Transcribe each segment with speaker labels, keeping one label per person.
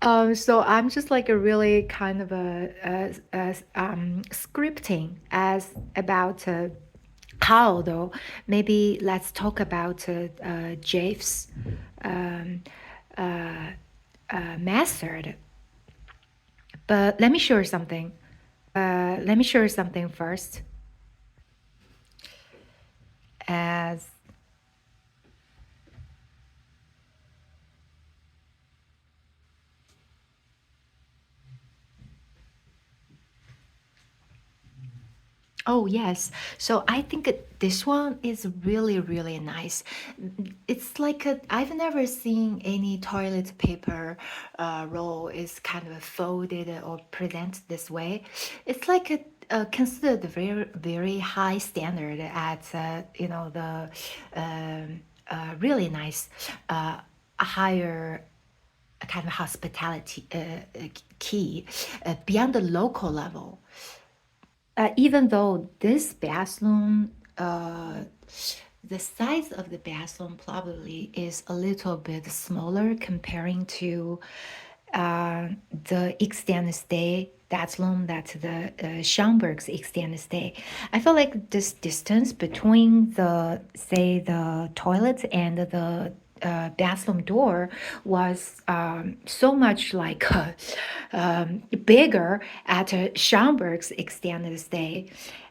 Speaker 1: So I'm just like a really kind of scripting as about how though. Maybe let's talk about Jeff's um, uh, method. But let me share something. Let me share something first. As Oh, yes. So I think this one is really, really nice. It's like I've never seen any toilet paper roll is kind of folded or presented this way. It's like considered very, very high standard at, the really nice, higher kind of hospitality key beyond the local level. Even though this bathroom, the size of the bathroom probably is a little bit smaller comparing to the extended stay bathroom that the Schomburg's extended stay. I feel like this distance between the say the toilet and the bathroom door was so much like bigger at Schomburg's extended stay.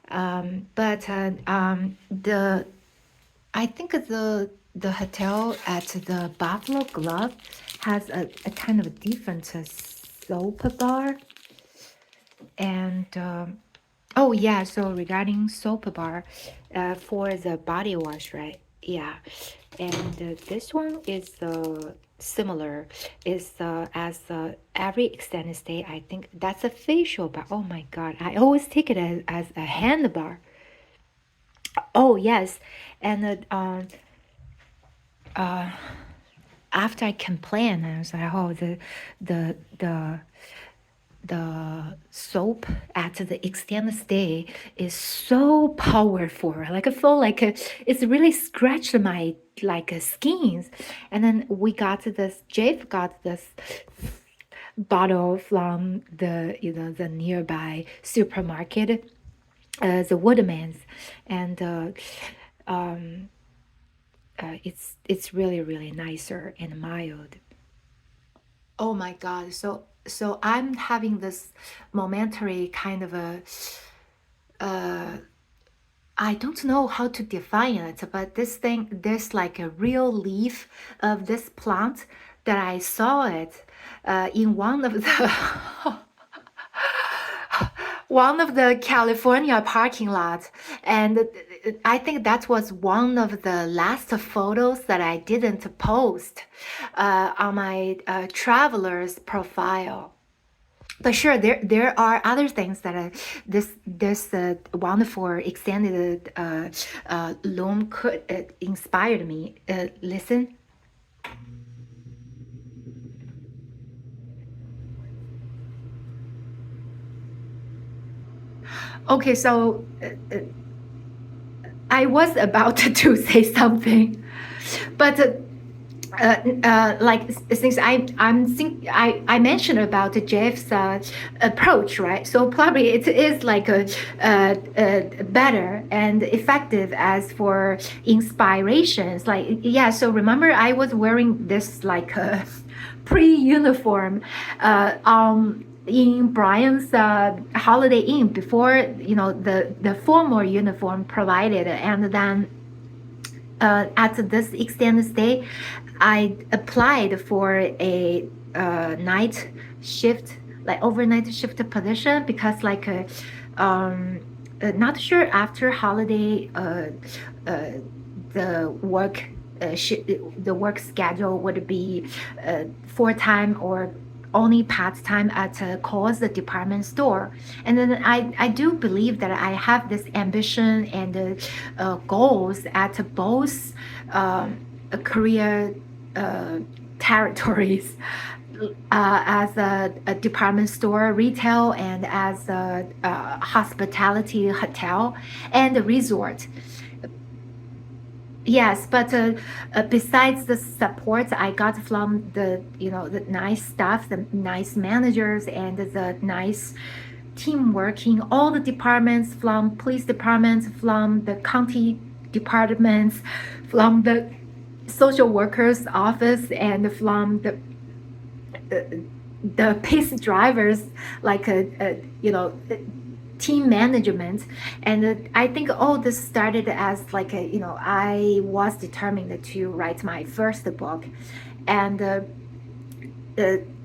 Speaker 1: But the I think the hotel at the Buffalo Glove has a kind of different soap bar. And oh yeah, so regarding soap bar for the body wash, right? Yeah, and this one is similar. Is as every extended stay. I think that's a facial bar. Oh my god, I always take it as a hand bar. Oh yes, and after I complained, I was like, oh, the the the soap at the extended stay is so powerful. Like I feel like it's really scratched my like skins. And then we got this. Jeff got this bottle from the nearby supermarket, the Woodman's, and it's really really nicer and mild. Oh my God. So I'm having this momentary kind of a I don't know how to define it, but this thing, there's like a real leaf of this plant that I saw it in one of the one of the California parking lots, and I think that was one of the last photos that I didn't post on my traveler's profile. But sure, there are other things that this wonderful extended loom could inspired me. Listen. Okay, so I was about to say something, but like since I mentioned about Jeff's approach, right? So probably it is like a better and effective as for inspirations. Like yeah, so remember I was wearing this like pre-uniform in Brian's Holiday Inn before the formal uniform provided, and then at this extended stay, I applied for a night shift, like overnight shift position because not sure after holiday uh, the work the work schedule would be full time or only part time at Kohl's the department store. And then I do believe that I have this ambition and goals at both career uh, territories as a department store retail and as a hospitality hotel and a resort. Yes, but besides the support I got from the nice staff, the nice managers, and the nice team working, all the departments, from police departments, from the county departments, from the social workers office, and from the pace drivers, like team management. And I think all this started as like I was determined to write my first book, and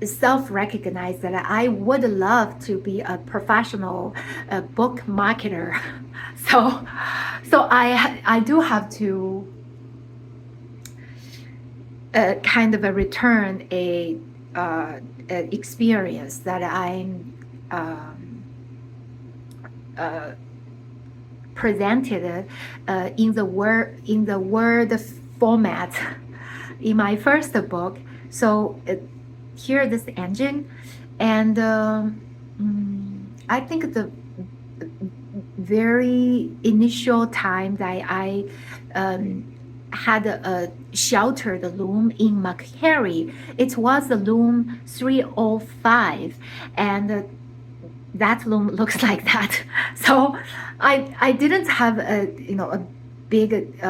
Speaker 1: self-recognized that I would love to be a professional book marketer. so I do have to kind of a return a experience that I'm uh, presented in the word format in my first book. So here this engine, and I think the very initial time that I had a sheltered loom in McHarry, it was the loom 305, and that loom looks like that. So I didn't have a big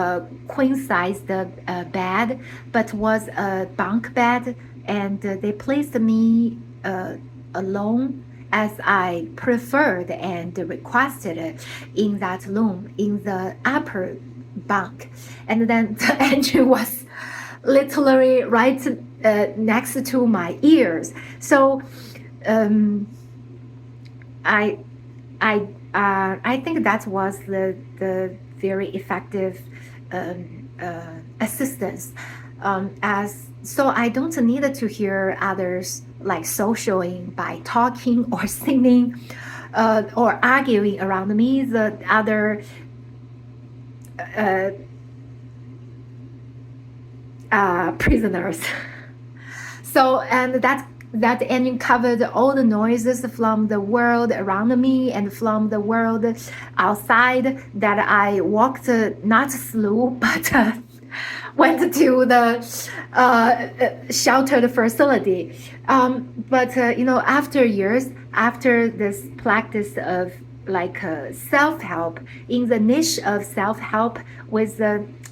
Speaker 1: queen sized bed, but was a bunk bed, and they placed me alone as I preferred and requested in that loom in the upper bunk, and then the engine was literally right next to my ears. So I I think that was the very effective assistance. As so, I don't need to hear others like socialing by talking or singing or arguing around me. The other uh, prisoners. So, and that engine covered all the noises from the world around me and from the world outside, that I walked not slow, but went to the sheltered facility. But after years, after this practice of like self-help, in the niche of self-help, with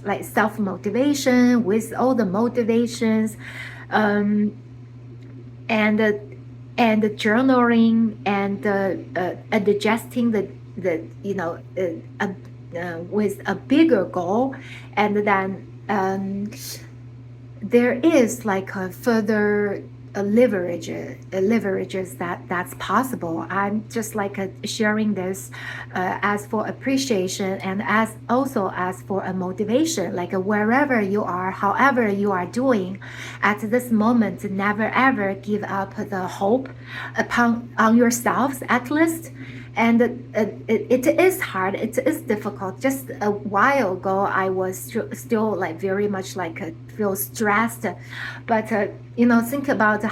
Speaker 1: like self-motivation, with all the motivations, um, and journaling, and adjusting the with a bigger goal, and then there is like a further leverages that's possible. I'm just like sharing this as for appreciation, and as also as for a motivation, like wherever you are, however you are doing at this moment, never ever give up the hope upon on yourselves at least. And it is hard, it is difficult. Just a while ago I was still like very much like feel stressed, but think about um,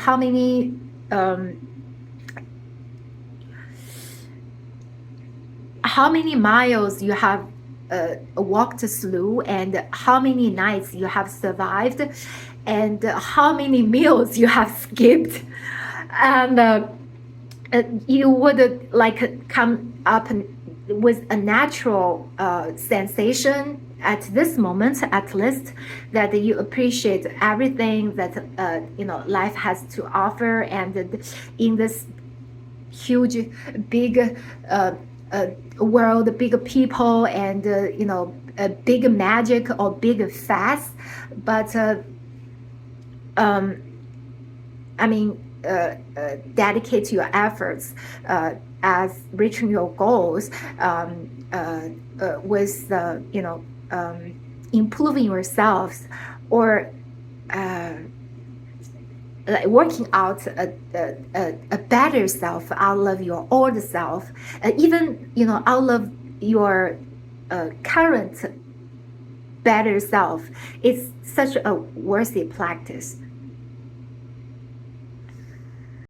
Speaker 1: how many miles you have walked through, and how many nights you have survived, and how many meals you have skipped, and you would like come up with a natural sensation at this moment, at least, that you appreciate everything that life has to offer, and in this huge, big world, big people, and a big magic or big fast. But um, I mean, dedicate your efforts as reaching your goals, with improving yourselves, or like working out a better self out of your old self, even out of your current better self. It's such a worthy practice.